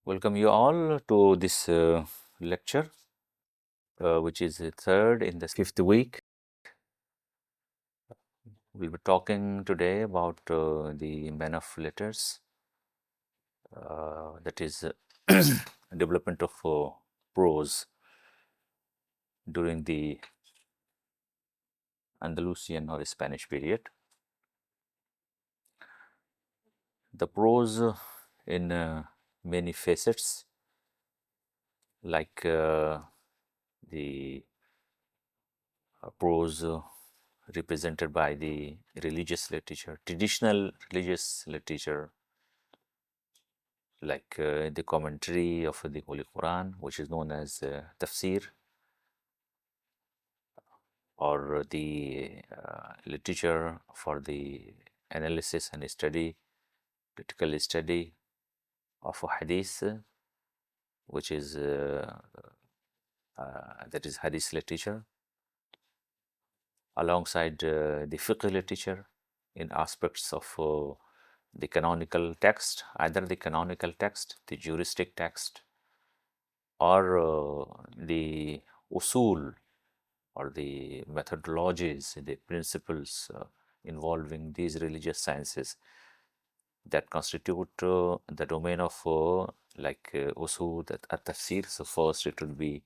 Welcome you all to this lecture, which is the third in the fifth week. We'll be talking today about the man of letters, that is development of prose during the Andalusian or Spanish period. The prose in many facets, like the prose represented by the religious literature, traditional religious literature, like the commentary of the Holy Quran, which is known as tafsir, or the literature for the analysis and study, critical study of a hadith, which is that is hadith literature, alongside the fiqh literature in aspects of the canonical text, either the canonical text, the juristic text, or the usul, or the methodologies, the principles involving these religious sciences that constitute the domain of like usul, at-tafsir. So first it will be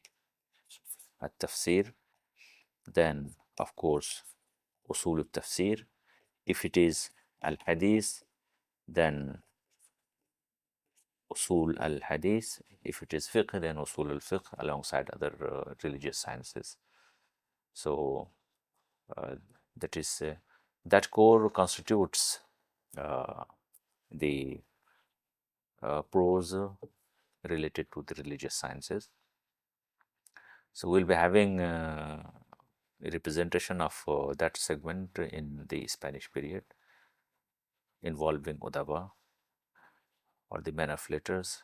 at-tafsir, then of course usul al-tafsir. If it is al-hadith, then usul al-hadith. If it is fiqh, then usul al-fiqh, alongside other religious sciences. So that is that core constitutes the prose related to the religious sciences. So we'll be having a representation of that segment in the Spanish period, involving Udaba, or the men of letters,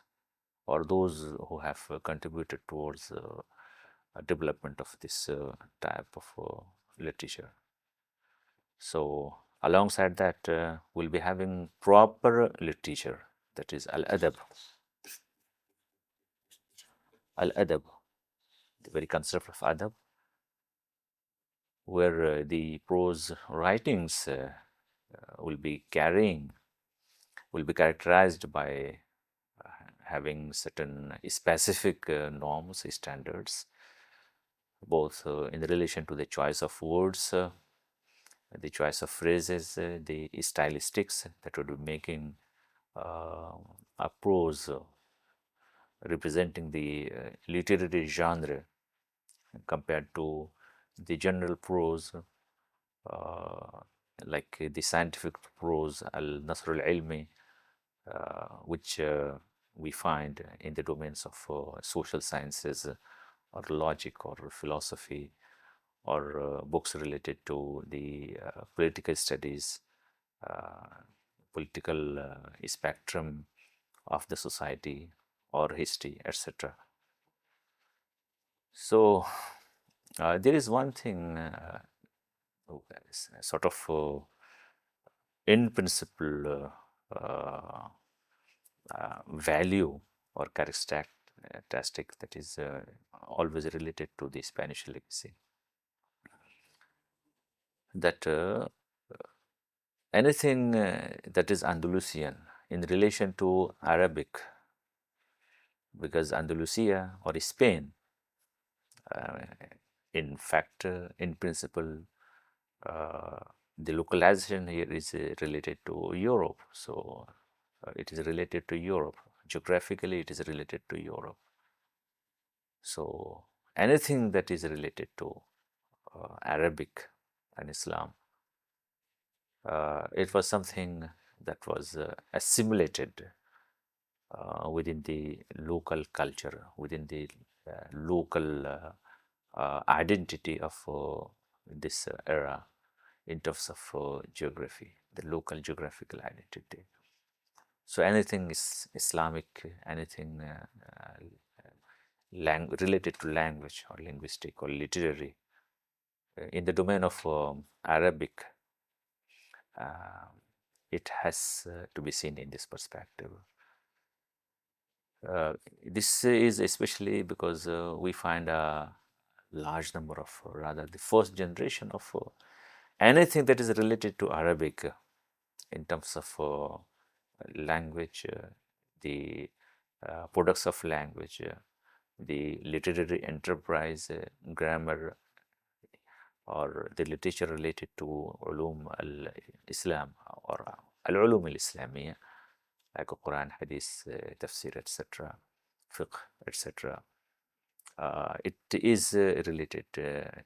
or those who have contributed towards development of this type of literature. So alongside that, we'll be having proper literature, that is al-adab. Al-adab, the very concept of adab, where the prose writings will be characterized by having certain specific norms, standards, both in relation to the choice of words, the choice of phrases, the stylistics that would be making a prose representing the literary genre compared to the general prose, like the scientific prose, al-nasr al-ilmi, which we find in the domains of social sciences, or logic, or philosophy, or books related to the political studies, political spectrum of the society, or history, etc. So there is one thing, sort of in principle value or characteristic that is always related to the Spanish legacy, that anything that is Andalusian in relation to Arabic, because Andalusia or Spain, in fact, in principle, the localization here is related to Europe. So it is related to Europe. Geographically, it is related to Europe. So anything that is related to Arabic and Islam, it was something that was assimilated within the local culture, within the local identity of this era in terms of geography, the local geographical identity. So anything is Islamic, anything related to language or linguistic or literary in the domain of Arabic, it has to be seen in this perspective. This is especially because we find a large number of, rather the first generation of anything that is related to Arabic in terms of language, the products of language, the literary enterprise, grammar, or the literature related to ulum al-Islam or al-ulum al-Islamiyya, like Quran, Hadith, Tafsir, etc., Fiqh, etc. It is related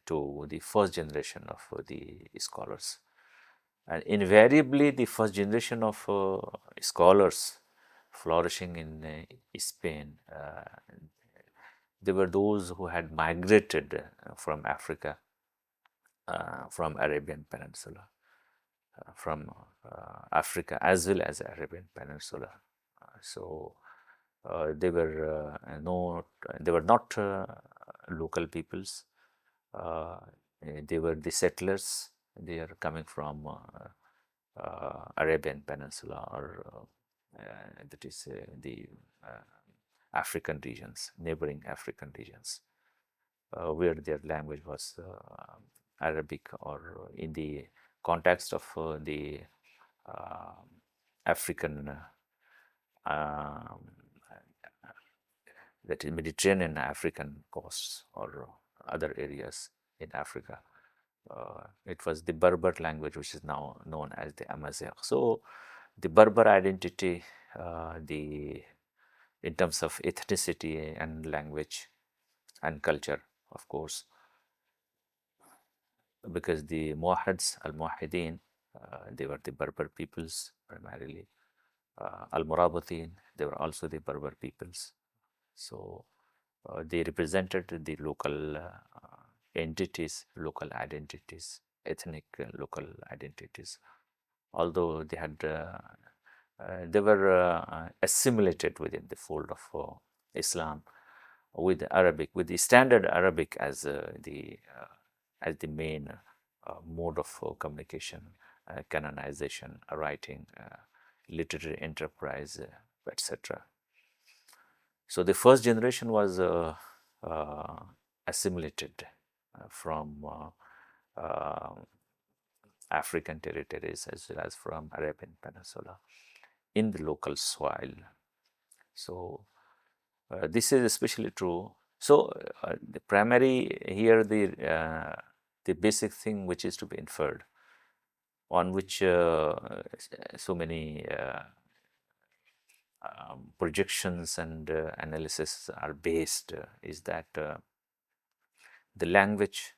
to the first generation of the scholars. And invariably, the first generation of scholars flourishing in Spain, they were those who had migrated from Africa, from Arabian Peninsula, from Africa as well as Arabian Peninsula. So they were not local peoples. They were the settlers. They are coming from Arabian Peninsula, or that is the African regions, neighboring African regions, where their language was Arabic, or in the context of the African, that is Mediterranean African coasts or other areas in Africa. It was the Berber language, which is now known as the Amazigh. So the Berber identity, in terms of ethnicity and language and culture, of course, because the Muwahhids, Al-Muwahhideen, they were the Berber peoples primarily. Al-Murabitin, they were also the Berber peoples. So they represented the local entities, local identities, ethnic local identities. Although they were assimilated within the fold of Islam, with Arabic, with the standard Arabic as the main mode of communication, canonization, writing, literary enterprise, etc. So the first generation was assimilated from African territories as well as from Arabian Peninsula in the local soil. So this is especially true. So the primary here, the basic thing which is to be inferred, on which so many projections and analysis are based, is that the language,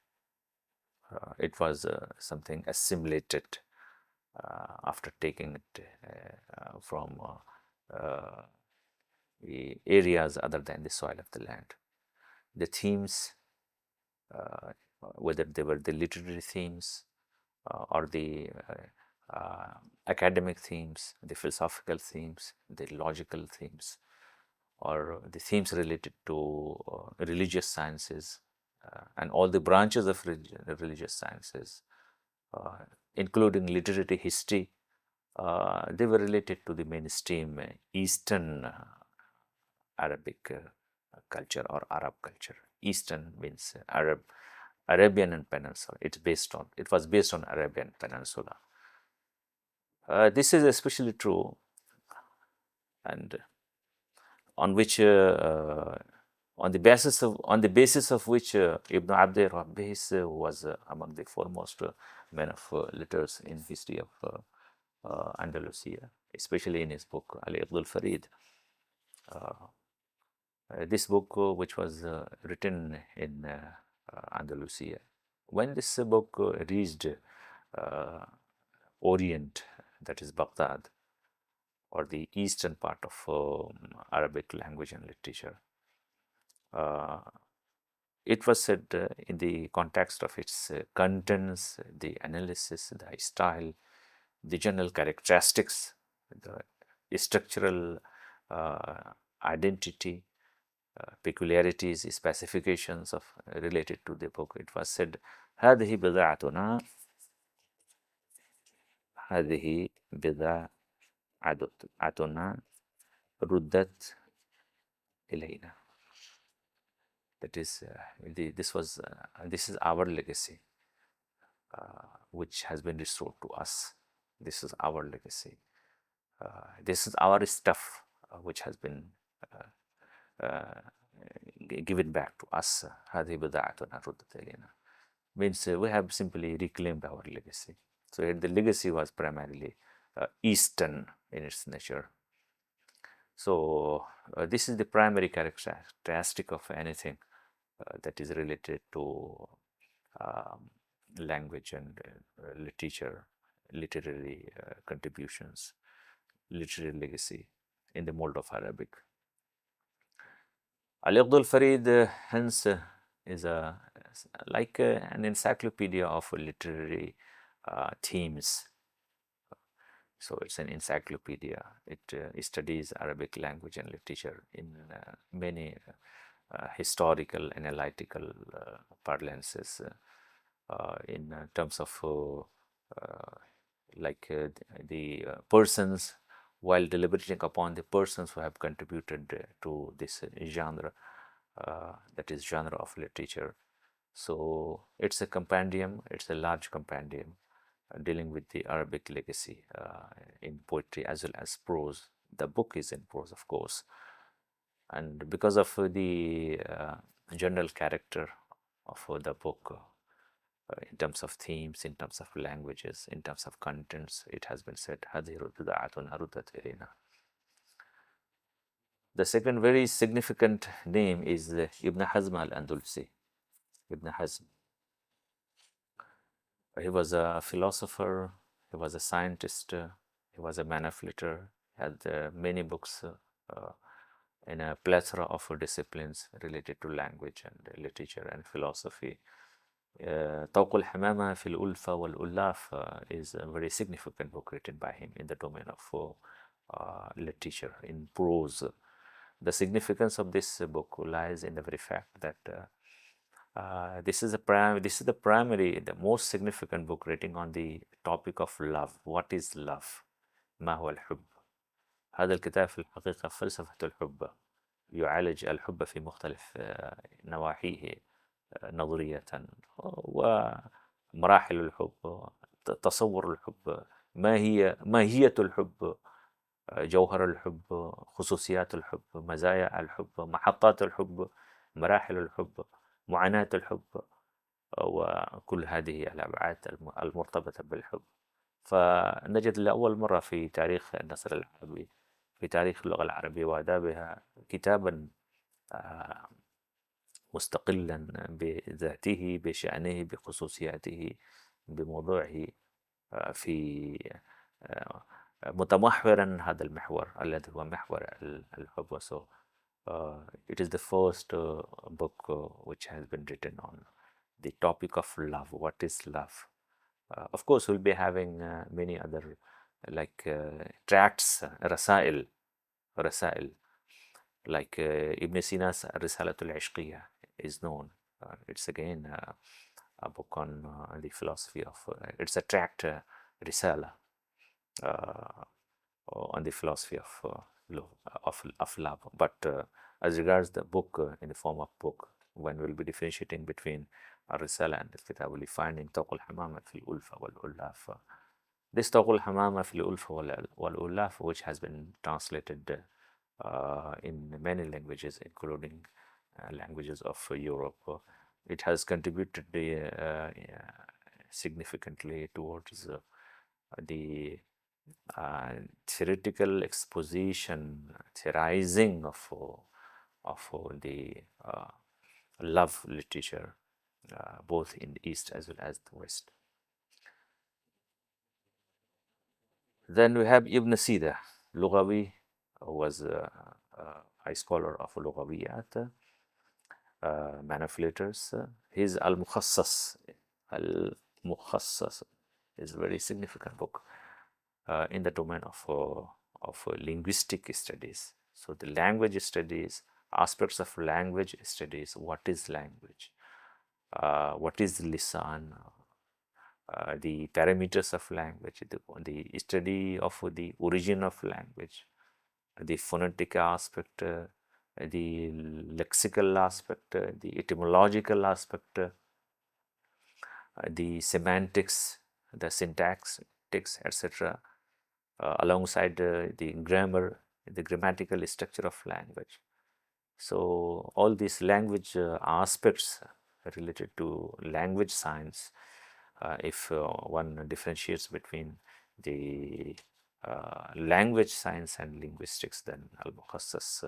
it was something assimilated after taking it from the areas other than the soil of the land. The themes, whether they were the literary themes or the academic themes, the philosophical themes, the logical themes, or the themes related to religious sciences and all the branches of religious sciences, including literary history, they were related to the mainstream Eastern Arabic culture or Arab culture. Eastern means Arabian and Peninsula. It was based on Arabian Peninsula. This is especially true, and on which on the basis of which Ibn Abd Rabbis was among the foremost men of letters in history of Andalusia, especially in his book Al-Iqd al-Farid. This book, which was written in Andalusia, when this book reached Orient, that is Baghdad, or the eastern part of Arabic language and literature, it was said in the context of its contents, the analysis, the style, the general characteristics, the structural identity, peculiarities, specifications of related to the book. It was said, هذه بضاعتنا ردت إلينا. That is, this is our legacy, which has been restored to us. This is our legacy. This is our stuff, which has been given back to us. هذه بضاعتنا ردت إلينا. Means we have simply reclaimed our legacy. So the legacy was primarily Eastern in its nature. So this is the primary characteristic of anything that is related to language and literature, literary contributions, literary legacy in the mold of Arabic. Al-Iqd al-Farid hence is like an encyclopedia of literary themes. So it's an encyclopedia. It studies Arabic language and literature in many historical, analytical parlances in terms of like the persons, while deliberating upon the persons who have contributed to this genre, that is genre of literature. So it's a compendium, it's a large compendium dealing with the Arabic legacy in poetry as well as prose. The book is in prose, of course. And because of the general character of the book, in terms of themes, in terms of languages, in terms of contents, it has been said, هذه بضاعتنا ردت إلينا. The second very significant name is Ibn Hazm al-Andalusi. Ibn Hazm. He was a philosopher, he was a scientist, he was a manipulator, he had many books in a plethora of disciplines related to language and literature and philosophy. طوق الحمامة في الألفة والألاف is a very significant book written by him in the domain of literature, in prose. The significance of this book lies in the very fact that this is the most significant book written on the topic of love. What is love? ما هو الحب؟ هذا الكتاب في الحقيقة فلسفة الحب، يعالج الحب في مختلف نواحيه نظرية ومراحل الحب، تصور الحب، ماهية الحب، جوهر الحب، خصوصيات الحب، مزايا الحب، محطات الحب، مراحل الحب، معاناة الحب، وكل هذه الأبعاد المرتبطة بالحب. فنجد لأول مرة في تاريخ النثر العربي، في تاريخ اللغة العربية وآدابها، كتابا مستقلا بذاته، بشأنه، بخصوصياته، بموضوعه، في متمحورا هذا المحور الذي هو محور الحب. So it is the first book which has been written on the topic of love. What is love? Of course, we'll be having many other like tracts, rasail, like Ibn Sina's Risalatul Ishqiyya is known. It's again a book on the philosophy of, it's a tract, Risala, on the philosophy of love. But as regards the book in the form of book, when we'll be differentiating between Risala and the Kitab, we'll be finding Tawq al-Hamama fil Ulfa wal Ullaf. This Tawq al-Hamama fil Ulfa wal Ullaf, which has been translated in many languages, including languages of Europe, it has contributed significantly towards the theoretical exposition, theorizing of the love literature, both in the East as well as the West. Then we have Ibn Sida, Lughawi, was a high scholar of Lughawiyat, manipulators. His Al-Mukhassas is a very significant book in the domain of linguistic studies. So the language studies, aspects of language studies, what is language, what is lisan, the parameters of language, the study of the origin of language, the phonetic aspect, the lexical aspect, the etymological aspect, the semantics, the syntax, etc., alongside the grammar, the grammatical structure of language. So all these language aspects related to language science, if one differentiates between the language science and linguistics, then Al-Mukhassas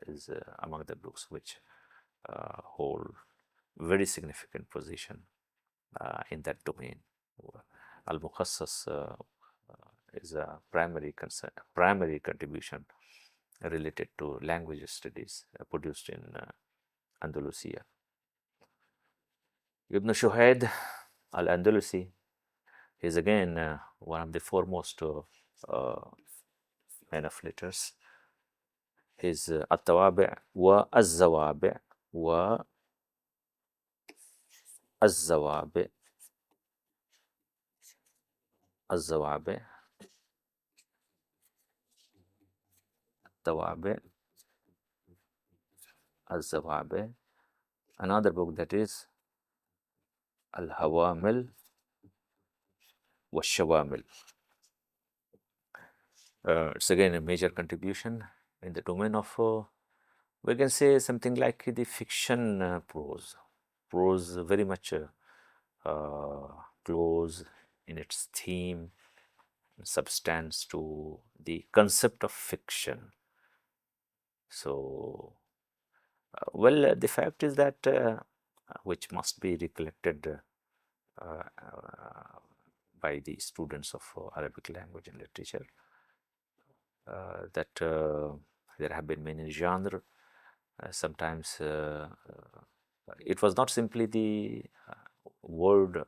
is among the books which hold very significant position in that domain. Al-Mukhassas is a primary contribution related to language studies produced in Andalusia. Ibn Shuhaid al-Andalusi is again one of the foremost men of letters. His At-Tawabi' wa Az-Zawabi' wa Az-Zawabi' Az-Zawabi' At-Tawabi' Az-Zawabi'. Another book, that is Al-Hawamil wa Shawamil. It's again a major contribution in the domain of, we can say, something like the fiction prose. Prose very much close in its theme, substance to the concept of fiction. So, well, the fact is that which must be recollected by the students of Arabic language and literature, that there have been many genres. Sometimes it was not simply the word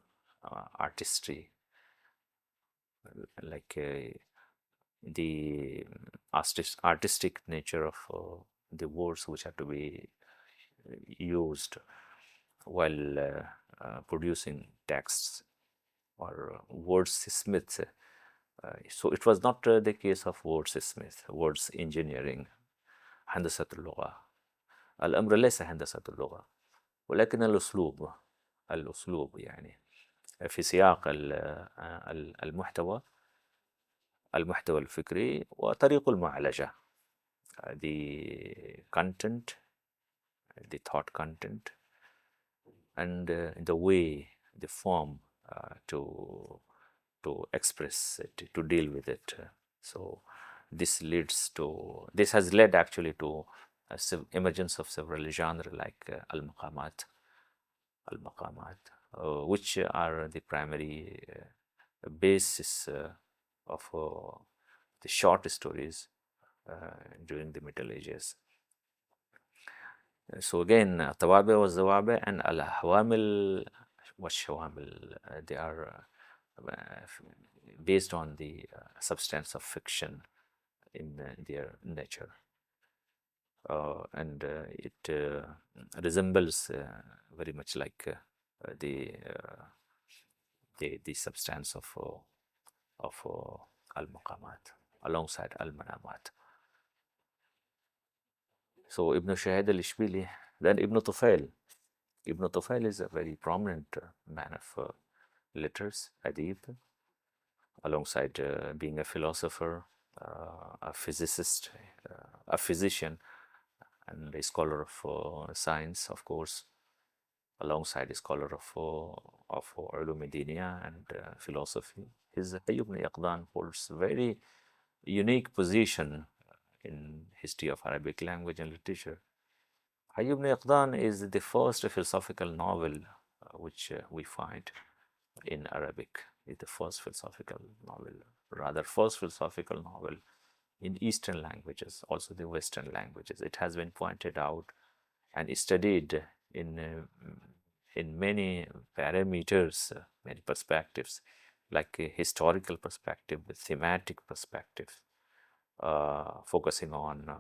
artistry, like the artistic nature of the words which have to be used while producing texts or wordsmiths. So it was not the case of wordsmith, words engineering, هندسة اللغة. الأمر ليس هندسة اللغة، ولكن الأسلوب يعني في سياق المحتوى الفكري وطريق المعالجة. The content, the thought content, and the way, the form to express it, to deal with it. So this has led actually to emergence of several genres like al-maqamat, which are the primary basis of the short stories during the Middle Ages. So again, Tawabi wa Zawabi and Al-Hawamil wa Shawamil, they are based on the substance of fiction in their nature. And it resembles very much like the substance of al-maqamat alongside al-manamat. So Ibn Shuhaid al-Ishbili, then Ibn Tufail. Ibn Tufail is a very prominent man of letters, adib, alongside being a philosopher, a physicist, a physician, and a scholar of science, of course, alongside a scholar of ulum diniya and philosophy. His Hayy ibn Yaqdan holds very unique position in history of Arabic language and literature. Hayy ibn Yaqdan is the first philosophical novel which we find in Arabic. It's the first philosophical novel, rather first philosophical novel in Eastern languages, also the Western languages. It has been pointed out and studied in many parameters, many perspectives, like a historical perspective, the thematic perspective, focusing on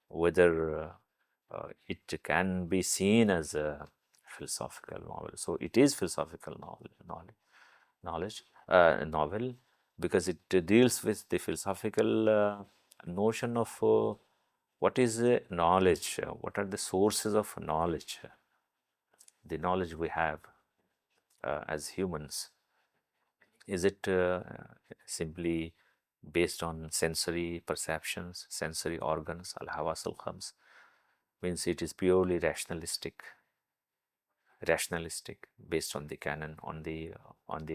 whether it can be seen as a philosophical novel. So it is philosophical novel because it deals with the philosophical notion of what is knowledge? What are the sources of knowledge? The knowledge we have as humans. Is it simply based on sensory perceptions, sensory organs, al-hawas al-khams? Means it is purely rationalistic based on the canon, on the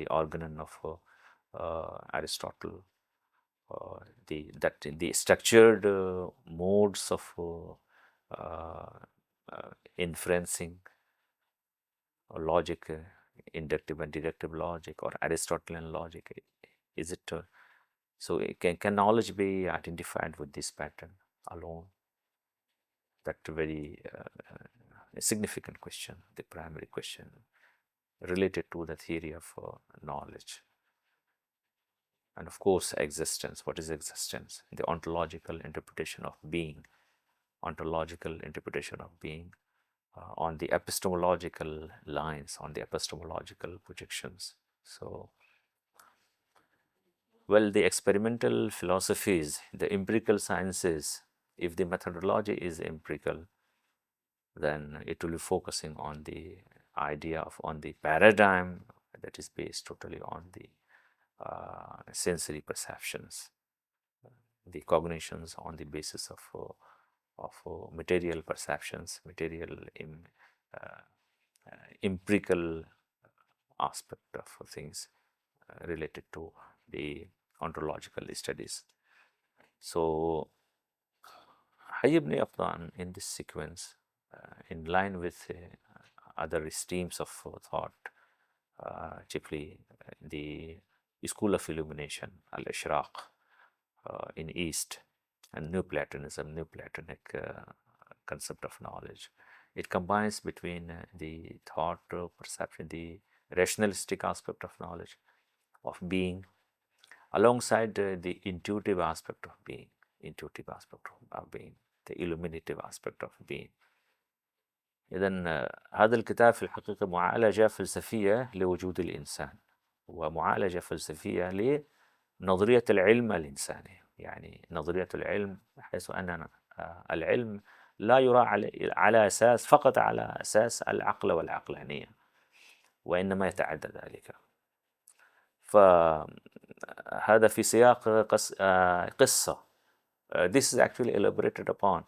organon of Aristotle, the structured modes of inferencing or logic, inductive and deductive logic, or Aristotelian logic. Is it so? Can knowledge be identified with this pattern alone? That very significant question, the primary question related to the theory of knowledge. And of course, existence. What is existence? The ontological interpretation of being. Ontological interpretation of being on the epistemological lines, on the epistemological projections. So, well, the experimental philosophies, the empirical sciences, if the methodology is empirical, then it will be focusing on the idea of, on the paradigm that is based totally on the sensory perceptions, the cognitions on the basis of material perceptions, material empirical aspect of things related to the ontological studies. So, Hayy ibn Qattan in this sequence, in line with other streams of thought, chiefly the school of illumination, al-Ishraq in East, and Neoplatonism, Neoplatonic concept of knowledge. It combines between the thought perception, the rationalistic aspect of knowledge, of being, alongside the intuitive aspect of being, the illuminative aspect of being. إذن هذا الكتاب في الحقيقة معالجة فلسفية لوجود الإنسان، ومعالجة فلسفية لنظرية العلم الإنساني. يعني نظرية العلم حيث أن العلم لا يرى على أساس، فقط على أساس العقل والعقلانية، وإنما يتعدى ذلك. فهذا في سياق قصة. This is actually elaborated upon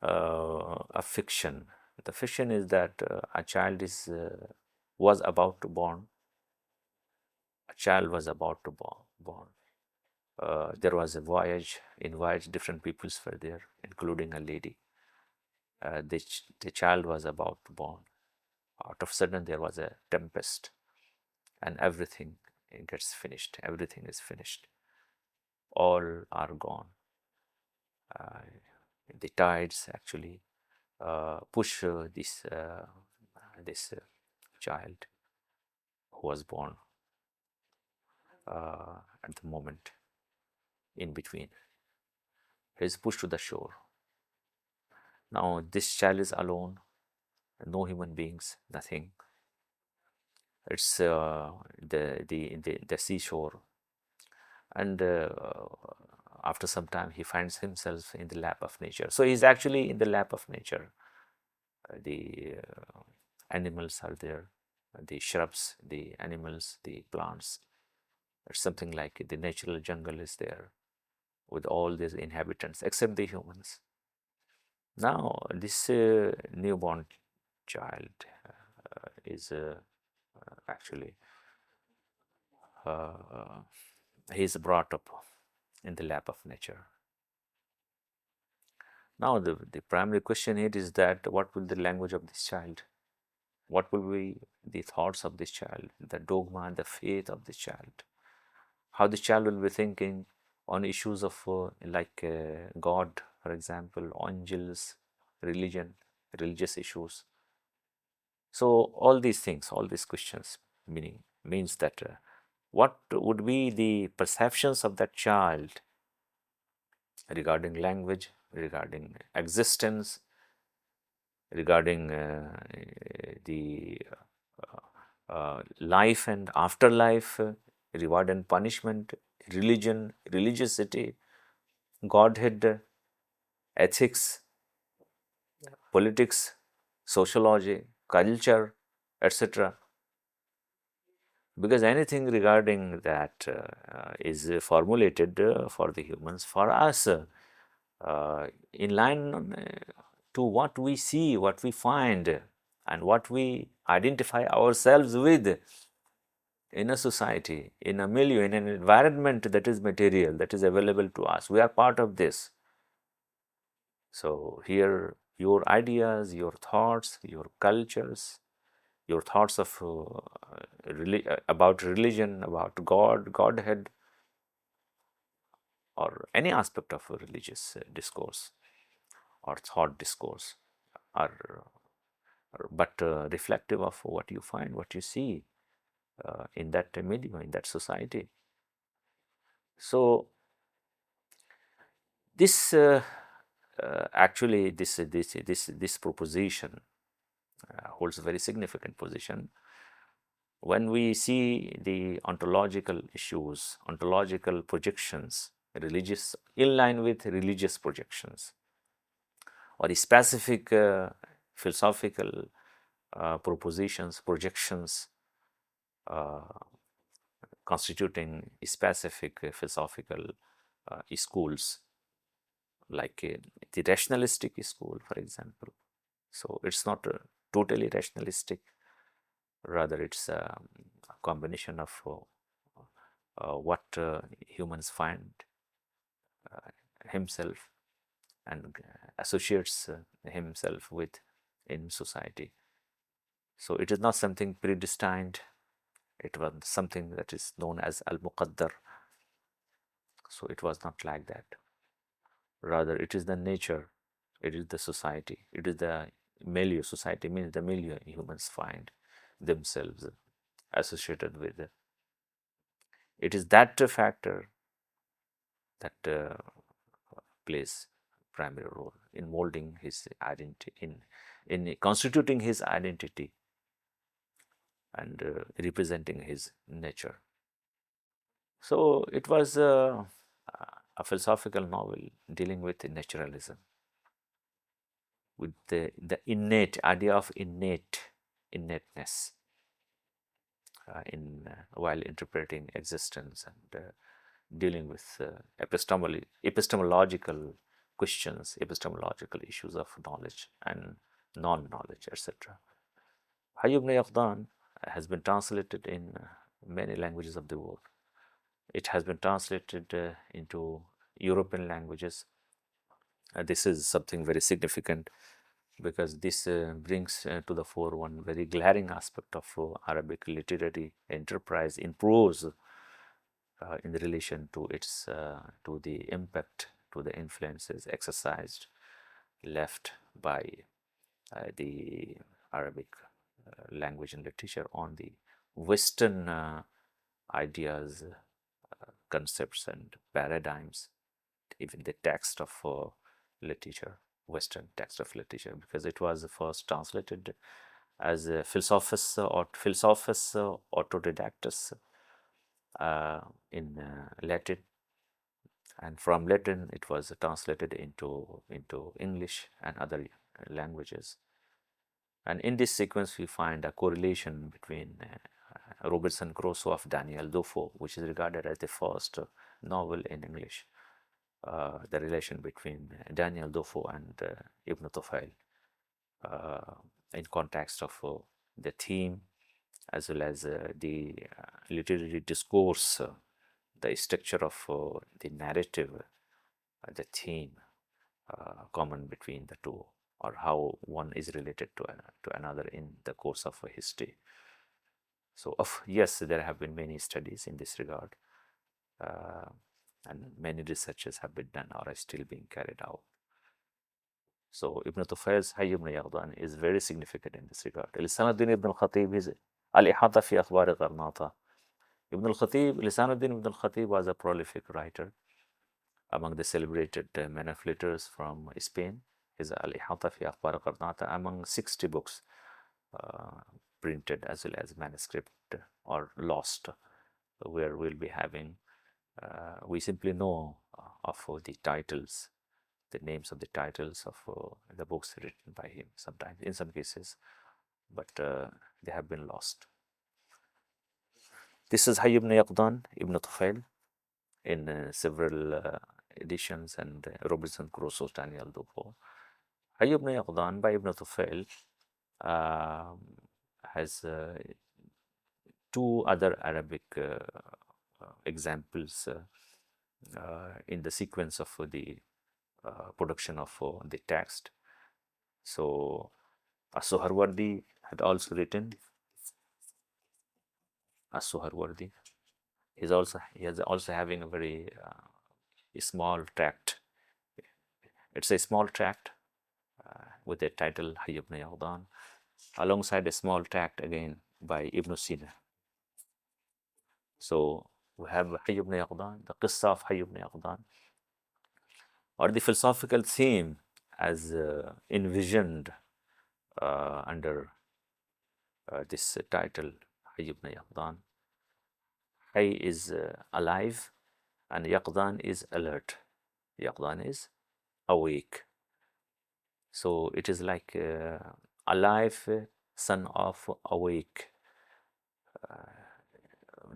a fiction. The fiction is that a child was about to born. A child was about to born. There was a voyage. In voyage, different peoples were there, including a lady. The child was about to born. Out of sudden, there was a tempest, and everything gets finished. Everything is finished. All are gone. The tides actually push this child who was born at the moment in between. He is pushed to the shore. Now this child is alone, no human beings, nothing. It's the seashore, and after some time he finds himself in the lap of nature. So he's actually in the lap of nature. The animals are there, the shrubs, the animals, the plants. It's something like the natural jungle is there with all these inhabitants except the humans. Now this newborn child is actually he is brought up in the lap of nature. Now the primary question here is that what will the language of this child? What will be the thoughts of this child, the dogma and the faith of this child? How this child will be thinking on issues of like God, for example, angels, religion, religious issues. So all these things, all these questions means that what would be the perceptions of that child regarding language, regarding existence, regarding the life and afterlife, reward and punishment, religion, religiosity, Godhead, ethics, politics, sociology, culture, etc. Because anything regarding that is formulated for the humans, for us, in line to what we see, what we find, and what we identify ourselves with in a society, in a milieu, in an environment that is material, that is available to us. We are part of this. So here, your ideas, your thoughts, your cultures, your thoughts of about religion, about God, Godhead, or any aspect of a religious discourse or thought discourse are but reflective of what you find, what you see in that milieu, in that society. So this actually this proposition holds a very significant position when we see the ontological issues, ontological projections, religious, in line with religious projections, or specific philosophical propositions, projections constituting specific philosophical schools, like the rationalistic school, for example. So it's not totally rationalistic, rather it's a combination of what humans find himself and associates himself with in society. So it is not something predestined, it was something that is known as al-muqaddar. So it was not like that. Rather, it is the nature, it is the society, it is the milieu. Society means the milieu humans find themselves associated with. It is that factor that plays primary role in molding his identity, in constituting his identity and representing his nature. So it was a philosophical novel dealing with naturalism, with the innate idea of innateness in while interpreting existence and dealing with epistemological questions, epistemological issues of knowledge and non-knowledge, etc. Hayy ibn Yaqdan has been translated in many languages of the world. It has been translated into European languages. This is something very significant because this brings to the fore one very glaring aspect of Arabic literary enterprise in prose in relation to its to the impact, to the influences exercised, left by the Arabic language and literature on the Western ideas, concepts, and paradigms, even the text of literature, Western text of literature, because it was first translated as a Philosophus or Philosophus Autodidactus in Latin, and from Latin it was translated into English and other languages. And in this sequence, we find a correlation between Robinson Crusoe of Daniel Defoe, which is regarded as the first novel in English, the relation between Daniel Defoe and Ibn Tufayl in context of the theme as well as the literary discourse, the structure of the narrative, the theme common between the two, or how one is related to another in the course of a history. So, yes, there have been many studies in this regard, and many researches have been done or are still being carried out. So, Ibn Tufayl's Hayy ibn Yaqdan is very significant in this regard. Lisanuddin ibn al-Khatib is Al-Ihata fi Akhbar Gharnata. Ibn al-Khatib, Lisanuddin ibn al-Khatib was a prolific writer among the celebrated men of letters from Spain. His Al-Ihata fi Akhbar Gharnata, among 60 books printed as well as manuscript or lost, where we'll be having, we simply know of the titles the names of the titles of the books written by him sometimes, in some cases, but they have been lost. This is Hayy ibn Yaqdan ibn Tufail in several editions, and Robinson Crusoe, Daniel Defoe. Hayy ibn Yaqdan by Ibn Tufail has two other Arabic examples in the sequence of the production of the text. So As-Suharwardi had also written. As-Suharwardi he is also having a very small tract. It's a small tract with the title Hayy ibn Yaqdan, alongside a small tract again by Ibn Sina. So we have Hayy ibn Yaqdan, the Qissa of Hayy ibn Yaqdan, or the philosophical theme as envisioned under this title, Hayy ibn Yaqdan. Hayy is alive, and Yaqdan is alert. Yaqdan is awake. So it is like alive, son of awake,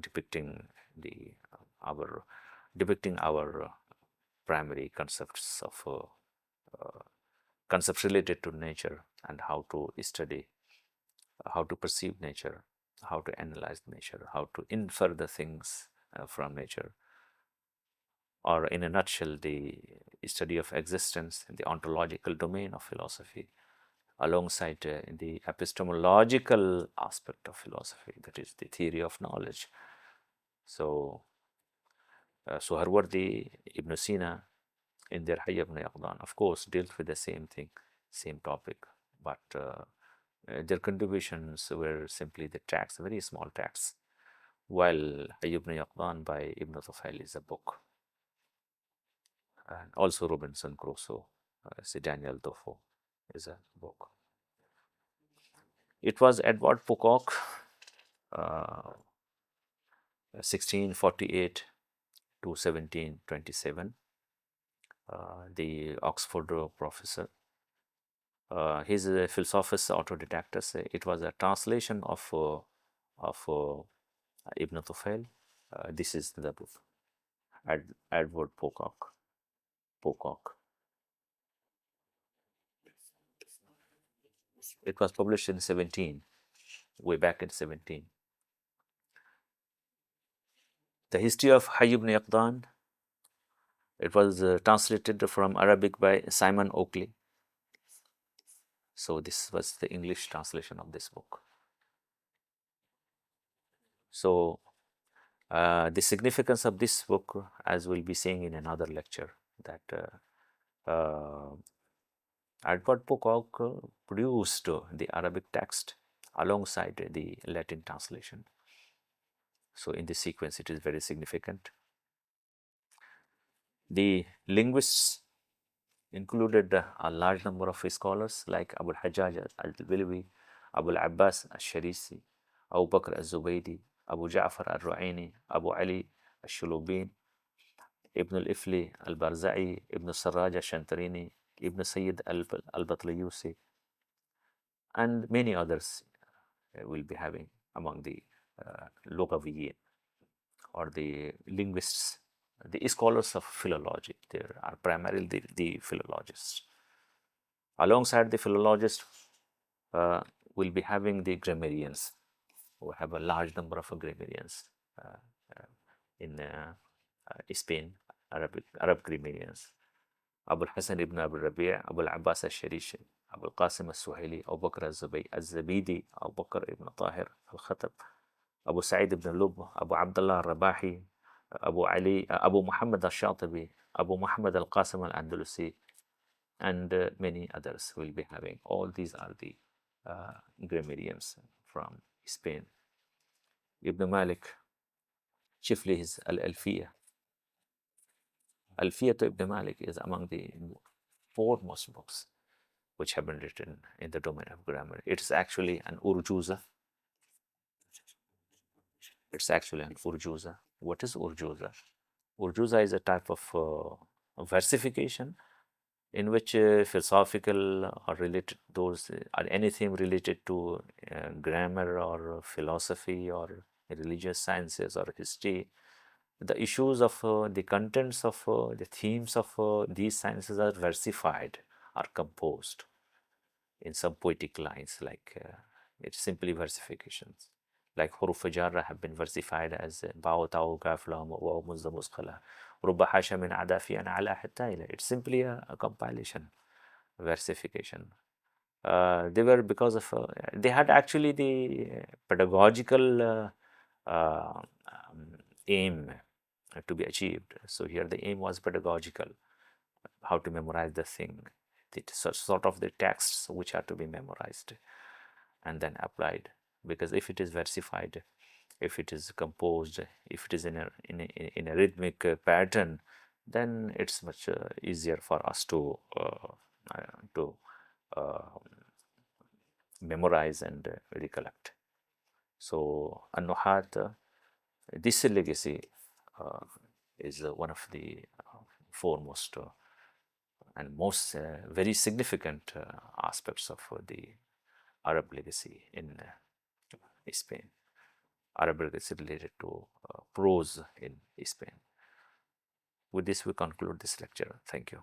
depicting our primary concepts of concepts related to nature, and how to study, how to perceive nature, how to analyze nature, how to infer the things from nature, or in a nutshell, the study of existence in the ontological domain of philosophy, alongside the epistemological aspect of philosophy, that is the theory of knowledge. So Suharwardi, Ibn Sina, in their Hayy ibn Yaqdan, of course, dealt with the same thing, same topic, but their contributions were simply the tracts, very small tracts, while Hayy ibn Yaqdan by Ibn Tufail is a book. And also Robinson Crusoe, Daniel Defoe is a book. It was Edward Pocock, 1648 to 1727, the Oxford professor. He's a Philosophus Autodidactus. It was a translation of Ibn Tufail. This is the book, Edward Pocock. It was published in 17, way back in 17. The history of Hayy ibn Yaqdan, it was translated from Arabic by Simon Oakley. So this was the English translation of this book. So the significance of this book, as we'll be seeing in another lecture, that Edward Pocock produced the Arabic text alongside the Latin translation. So in this sequence, it is very significant. The linguists included a large number of scholars like Abu al-Hajjaj al-Bilwi, Abu al-Abbas al-Sharisi, Abu Bakr al-Zubaydi, Abu Ja'far al-Ru'aini, Abu Ali al-Shulubin, Ibn al-Ifli al-Barza'i, Ibn Sarraj al-Shantarini, Ibn Sayyid al-Batliyusi, and many others will be having among the Lughawiyin, or the linguists, the scholars of philology. There are primarily the philologists. Alongside the philologists, we'll be having the grammarians. We have a large number of grammarians in Spain, Arab grammarians. Abu al-Hasan ibn Abu Rabi', Abu al-Abbas al-Sharishi, Abu al-Qasim al-Suhaili, Abu Bakr al-Zabidi, Abu Bakr ibn Tahir al-Khatab, Abu Sa'id ibn Lub, Abu Abdullah al-Rabahi, Abu Muhammad al-Shatibi, Abu Muhammad al-Qasim al-Andalusi, and many others will be having. All these are the grammarians from Spain. Ibn Malik, chiefly his Al-Alfiyah. Alfiyah to Ibn Malik is among the foremost books which have been written in the domain of grammar. It is actually an urjuza. What is urjuza? Urjuza is a type of versification in which philosophical or related those or anything related to grammar or philosophy or religious sciences or history, the issues of the contents of the themes of these sciences are versified, are composed in some poetic lines, like it's simply versifications. Like حروف جارة have been versified as باو تاو كاف لام واو مز مسقلة رب حاشا من عدا في أنا على حتى إلى. It's simply a compilation, versification. They were because of they had actually the pedagogical aim to be achieved. So here the aim was pedagogical, how to memorize the thing, the sort of the texts which are to be memorized and then applied. Because if it is versified, if it is composed, if it is in a rhythmic pattern, then it's much easier for us to uh, memorize and recollect. So An-Nuhat, this legacy is one of the foremost and most very significant aspects of the Arab legacy in Spain. Arab legacy related to prose in Spain. With this, we conclude this lecture. Thank you.